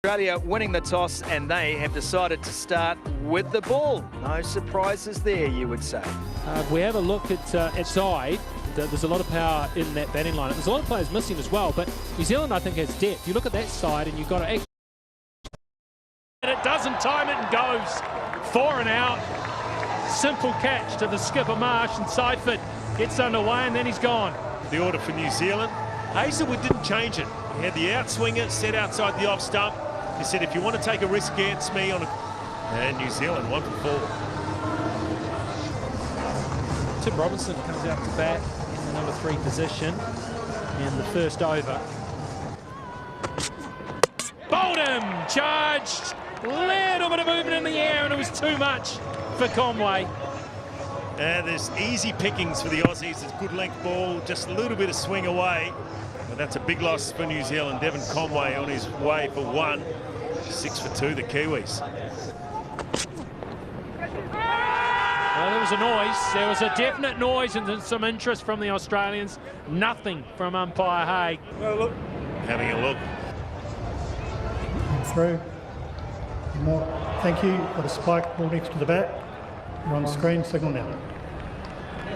Australia winning the toss, and they have decided to start with the ball. No surprises there, you would say. We have a look at side. There's a lot of power in that batting line. There's a lot of players missing as well, but New Zealand, I think, has depth. You look at that side and you've got to... And it doesn't time it and goes 4 and out. Simple catch to the skipper Marsh, and Seifert gets underway and then he's gone. The order for New Zealand. Hazelwood didn't change it. He had the outswinger set outside the off stump. He said, if you want to take a risk against me on a... And New Zealand 1 for 4. Tim Robinson comes out to bat in the number 3 position in the first over. Bowled him, charged, little bit of movement in the air, and it was too much for Conway. There's easy pickings for the Aussies. It's good length ball, just a little bit of swing away. But that's a big loss for New Zealand. Devon Conway on his way for 1. 6 for 2, the Kiwis. Well, there was a noise. There was a definite noise and some interest from the Australians. Nothing from umpire Haig. Well, look. Having a look. Through. More. Thank you. Got a spike ball next to the bat. You're on the screen. Signal now.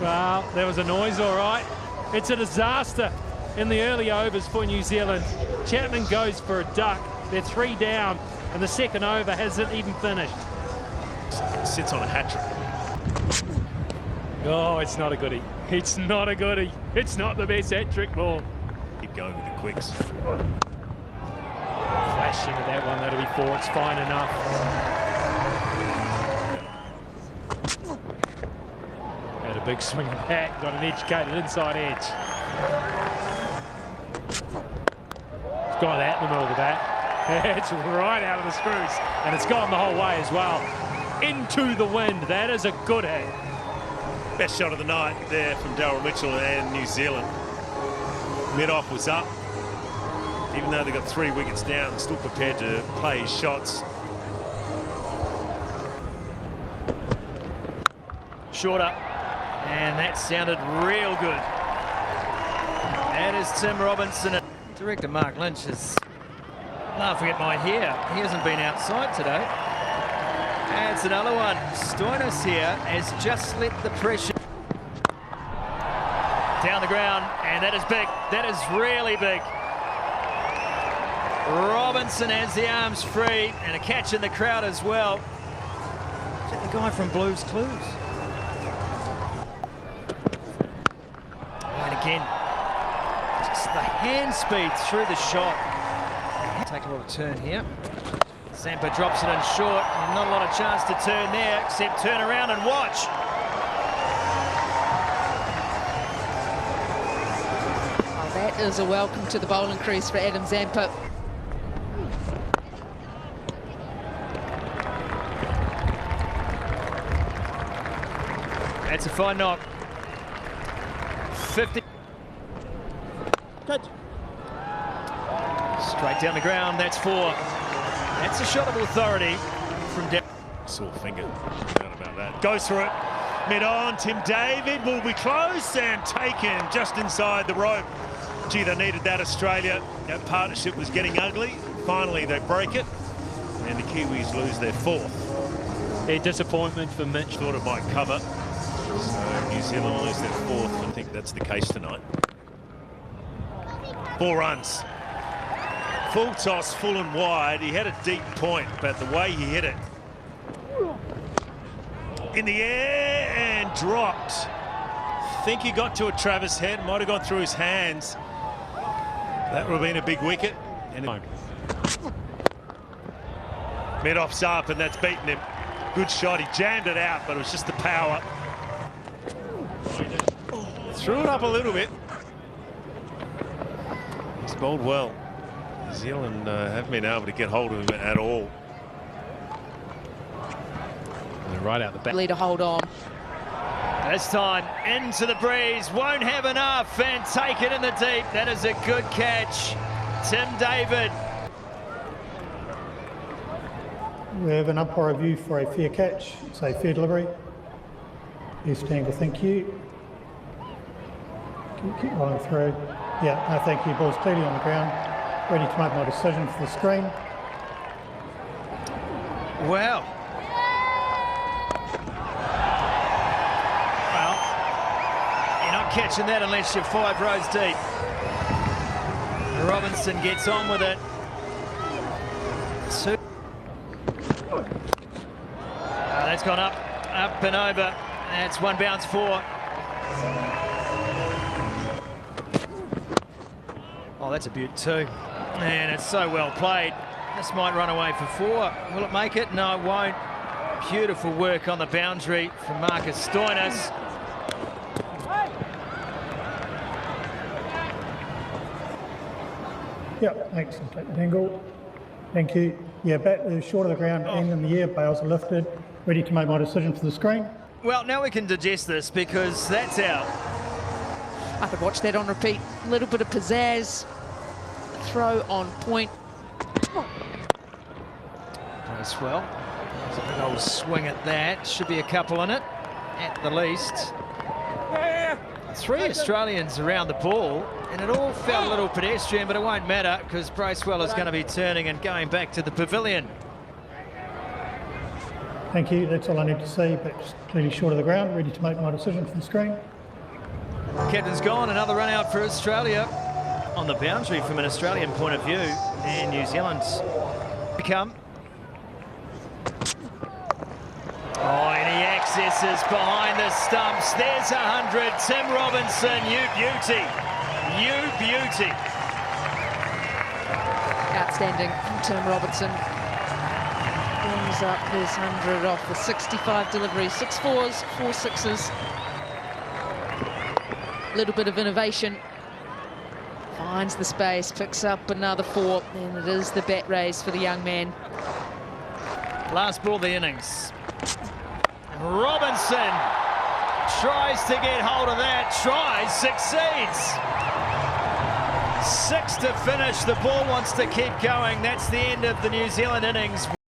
Well, there was a noise, all right. It's a disaster in the early overs for New Zealand. Chapman goes for a duck. They're 3 down, and the second over hasn't even finished. Sits on a hat-trick. Oh, it's not a goodie. It's not a goodie. It's not the best hat-trick ball. Keep going with the quicks. Flash into that one. That'll be 4. It's fine enough. Had a big swing of bat. Got an educated inside edge. It's got that in the middle of the bat. It's right out of the screws, and it's gone the whole way as well. Into the wind. That is a good hit. Best shot of the night there from Daryl Mitchell and New Zealand. Mid-off was up. Even though they got 3 wickets down, still prepared to play his shots. Shorter, and that sounded real good. That is Tim Robinson. Director Mark Lynch is laughing at my hair. He hasn't been outside today. Adds another one. Stoinis here has just let the pressure down the ground, and that is big. That is really big. Robinson has the arms free, and a catch in the crowd as well. Is that the guy from Blues Clues? And again, just the hand speed through the shot. Take a little turn here. Zampa drops it in short. Not a lot of chance to turn there, except turn around and watch. Oh, that is a welcome to the bowling crease for Adam Zampa. That's a fine knock. 50. Good. Straight down the ground, that's 4. That's a shot of authority from down. Sore finger, no doubt about that. Goes for it. Mid-on, Tim David will be close and taken just inside the rope. Gee, they needed that, Australia. That partnership was getting ugly. Finally, they break it, and the Kiwis lose their 4th. A disappointment for Mitch. Thought it might cover. So New Zealand lose their 4th. I think that's the case tonight. 4 runs. Full toss, full and wide. He had a deep point, but the way he hit it. In the air and dropped. I think he got to a Travis Head, might have gone through his hands. That would have been a big wicket. And mid-off's up, and that's beaten him. Good shot, he jammed it out, but it was just the power. Threw it up a little bit. He's bowled well. New Zealand haven't been able to get hold of him at all. They're right out the back. Leader hold on. This time into the breeze, won't have enough, and take it in the deep. That is a good catch. Tim David. We have an umpire review for a fair catch, say fair delivery. East angle, thank you. Keep rolling through. Yeah, no, thank you. Ball's clearly on the ground. Ready to make my decision for the screen. Well, you're not catching that unless you're 5 rows deep. Robinson gets on with it. That's gone up and over. That's one bounce 4. Oh, that's a beaut too. And it's so well played. This might run away for 4. Will it make it? No, it won't. Beautiful work on the boundary from Marcus Stoinis. Yep, thanks. Take the angle. Thank you. Yeah, bat is short of the ground and in the air. Bails are lifted. Ready to make my decision for the screen. Well, now we can digest this because that's out. I could watch that on repeat. A little bit of pizzazz. Throw on point. Bracewell. There's a big old swing at that. Should be a couple in it, at the least. 3 Australians around the ball, and it all felt a little pedestrian, but it won't matter because Bracewell is going to be turning and going back to the pavilion. Thank you. That's all I need to see. But just clearly short of the ground. Ready to make my decision for the screen. Captain's gone. Another run out for Australia on the boundary from an Australian point of view, and New Zealand's come. Oh, and he accesses behind the stumps. There's 100. Tim Robinson, you beauty. You beauty. Outstanding from Tim Robinson. Brings up his 100 off the 65 deliveries. 6 4s, 4 6s. Little bit of innovation. Finds the space, picks up another 4, and it is the bat raise for the young man. Last ball of the innings. Robinson tries to get hold of that, succeeds. 6 to finish, the ball wants to keep going. That's the end of the New Zealand innings.